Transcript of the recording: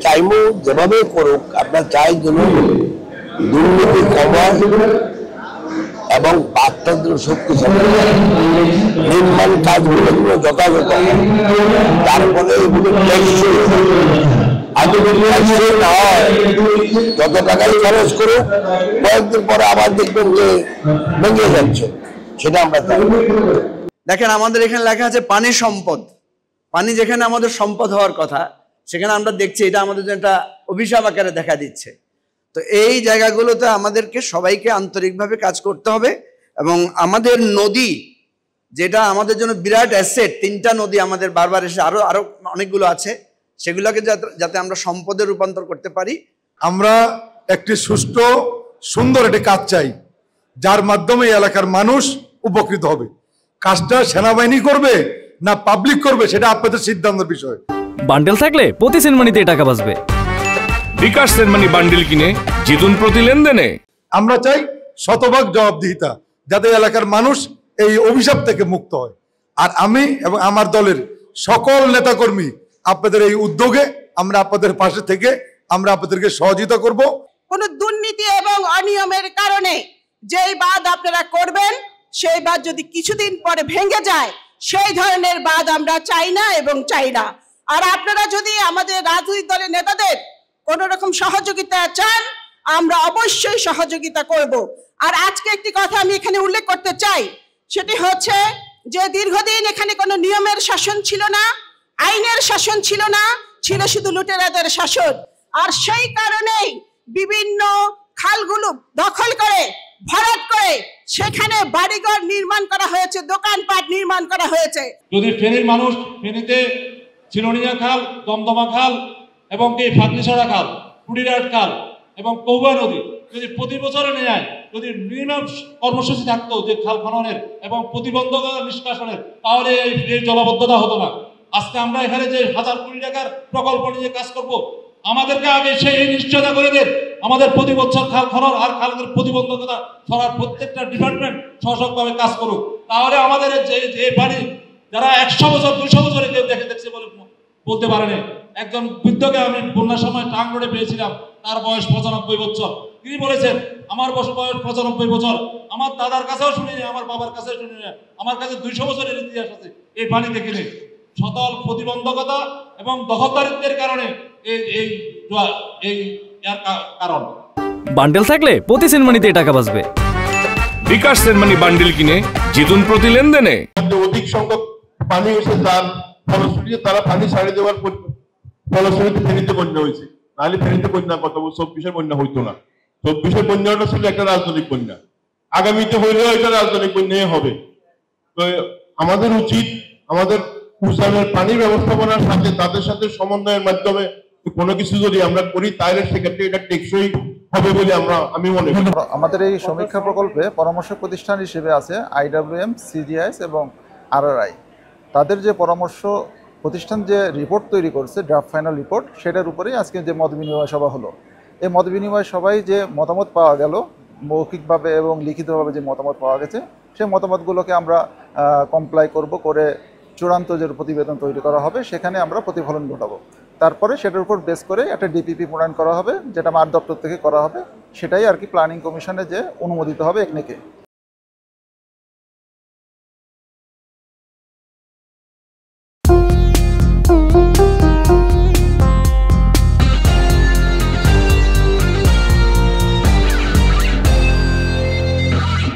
চাইবো যেভাবে করুক, আমরা চাই যেন দুর্নীতি কমায় এবং বাচ্চাদের শক্তিশালী নির্মাণ কাজগুলো যথাযথ, তারপরে এগুলো যত টাকাই খরচ করুক কয়েকদিন পরে আবার দেখবেন যে ভেঙে যাচ্ছে, সেটা আমরা চাই। দেখেন আমাদের এখানে লেখা আছে পানি সম্পদ। পানি যেখানে আমাদের সম্পদ হওয়ার কথা, সেখানে আমরা দেখছি এটা আমাদের জন্য একটা অভিশাপ আকারে দেখা দিচ্ছে। তো এই জায়গাগুলোতে আমাদেরকে সবাইকে আন্তরিকভাবে কাজ করতে হবে এবং আমাদের নদী যেটা আমাদের জন্য বিরাট অ্যাসেট, 3টা নদী আমাদের বারবার এসে আরো অনেকগুলো আছে, সেগুলোকে যাতে আমরা সম্পদে রূপান্তর করতে পারি। আমরা একটি সুষ্ঠু সুন্দর একটি কাজ চাই, যার মাধ্যমে এই এলাকার মানুষ উপকৃত হবে। কাজটা সেনাবাহিনী করবে না পাবলিক করবে, সেটা আপনাদের সিদ্ধান্তের বিষয়। বান্ডেল থাকলে প্রতি সেনমানিতে টাকা বাঁচবে। বিকাশ সেনমানি বান্ডেল কিনে জিতুন প্রতি লেনদেনে। আমরা চাই শতভাগ জবাবদিহিতা, যাতে এলাকার মানুষ এই অভিশাপ থেকে মুক্ত হয়। আর আমি এবং আমার দলের সকল নেতাকর্মী আপনাদের এই উদ্যোগে আমরা আপনাদের পাশে থেকে আমরা আপনাদেরকে সহযোগিতা করব। কোনো দুর্নীতি এবং অনিয়মের কারণে যেই বাঁধ আপনারা করবেন, সেই বাঁধ যদি কিছুদিন পরে ভেঙে যায়, সেই ধরনের বাঁধ আমরা চাই না এবং চাই না। আর আপনারা যদি আমাদের রাজনৈতিক দলের নেতাদের কোন রকম সহযোগিতা চান, আমরা অবশ্যই সহযোগিতা করব। আর আজকে একটি কথা আমি এখানে উল্লেখ করতে চাই, সেটি হচ্ছে যে দীর্ঘদিন এখানে কোনো নিয়মের শাসন ছিল না, আইনের শাসন ছিল না, ছিল শুধু লুটেরাদের শাসন। আর সেই কারণেই বিভিন্ন খালগুলো দখল করে ভরাট করে সেখানে বাড়িঘর নির্মাণ করা হয়েছে, দোকানপাট নির্মাণ করা হয়েছে। যদি ফেনীর মানুষ ফেনীতে চিরনিয়া খাল, দমদমা খাল এবং ফাগলিছড়া খাল, কুড়িরাট খাল এবং কৌবা নদী যদি প্রতি বছরে নেয়, যদি মিনিমাম কর্মসূচি থাকতো যে খাল খননের এবং প্রতিবন্ধকতা নিষ্কাশনের, তাহলে এই জলাবদ্ধতা হতো না। আজকে আমরা এখানে যে 1000 কোটি টাকার প্রকল্প নিয়ে কাজ করব, আমাদেরকে আগে সেই নিশ্চয়তা করে দেন আমাদের প্রতি বছর খাল খনন আর খালের প্রতিবন্ধকতা সরার প্রত্যেকটা ডিপার্টমেন্ট সহযোগভাবে কাজ করুক। তাহলে আমাদের যে পানি যারা 100 বছর 200 বছরে কেউ দেখছে বলে বলতে পারেনি। একজন বৃদ্ধকে আমি বন্যার সময় টাং রোডে পেয়েছিলাম, তার বয়স 95 বছর। তিনি বলেছেন আমার বয়স 95 বছর, আমার দাদার কাছেও শুনিনি, আমার বাবার কাছেও শুনিনি, আমার কাছে 200 বছরের ইতিহাস আছে এই পানি দেখিনি। সকল প্রতিবন্ধকতা এবং দখলদারিত্বের কারণে কারণ। বান্ডেল থাকলে প্রতি সেনমানিতে টাকা বাঁচবে। বিকাশ সেনমানি বান্ডেল কিনে জিতুন প্রতি লেনদেনে। অধিক সংখ্যক পানি এসে যার ফলশ্রুতিতে তারা পানি ছাড়িয়ে দেওয়ার ফলশ্রুতিতে ফেনীতে বন্যা হয়েছে। নাহলে ফেনীতে বন্যা কত 24-এর বন্যা হইতো না। 24-এর বন্যাটা ছিল একটা রাজনৈতিক বন্যা, আগামীতে হইলেও এটা রাজনৈতিক বন্যাই হবে। তো আমাদের উচিত আমাদের উজানের পানি ব্যবস্থাপনার সাথে তাদের সাথে সমন্বয়ের মাধ্যমে কোনো কিছু যদি আমরা করি, তাহলে সেক্ষেত্রে এটা টেকসই হবে বলে আমি মনে করি। আমাদের এই সমীক্ষা প্রকল্পে পরামর্শ প্রতিষ্ঠান হিসেবে আছে IWM, CGIS এবং RRI। তাদের যে পরামর্শ প্রতিষ্ঠান যে রিপোর্ট তৈরি করছে, ড্রাফট ফাইনাল রিপোর্ট, সেটার উপরেই আজকে যে মত বিনিময় সভা হলো। এই মত বিনিময় সভায় যে মতামত পাওয়া গেল, মৌখিকভাবে এবং লিখিতভাবে যে মতামত পাওয়া গেছে, সেই মতামতগুলোকে আমরা কমপ্লাই করব, করে চূড়ান্ত যে প্রতিবেদন তৈরি করা হবে সেখানে আমরা প্রতিফলন ঘটাবো। তারপরে সেটার উপর বেস করে একটা DPP প্রণয়ন করা হবে, যেটা মাঠ দপ্তর থেকে করা হবে। সেটাই আর কি প্ল্যানিং কমিশনে যে অনুমোদিত হবে একনেকে।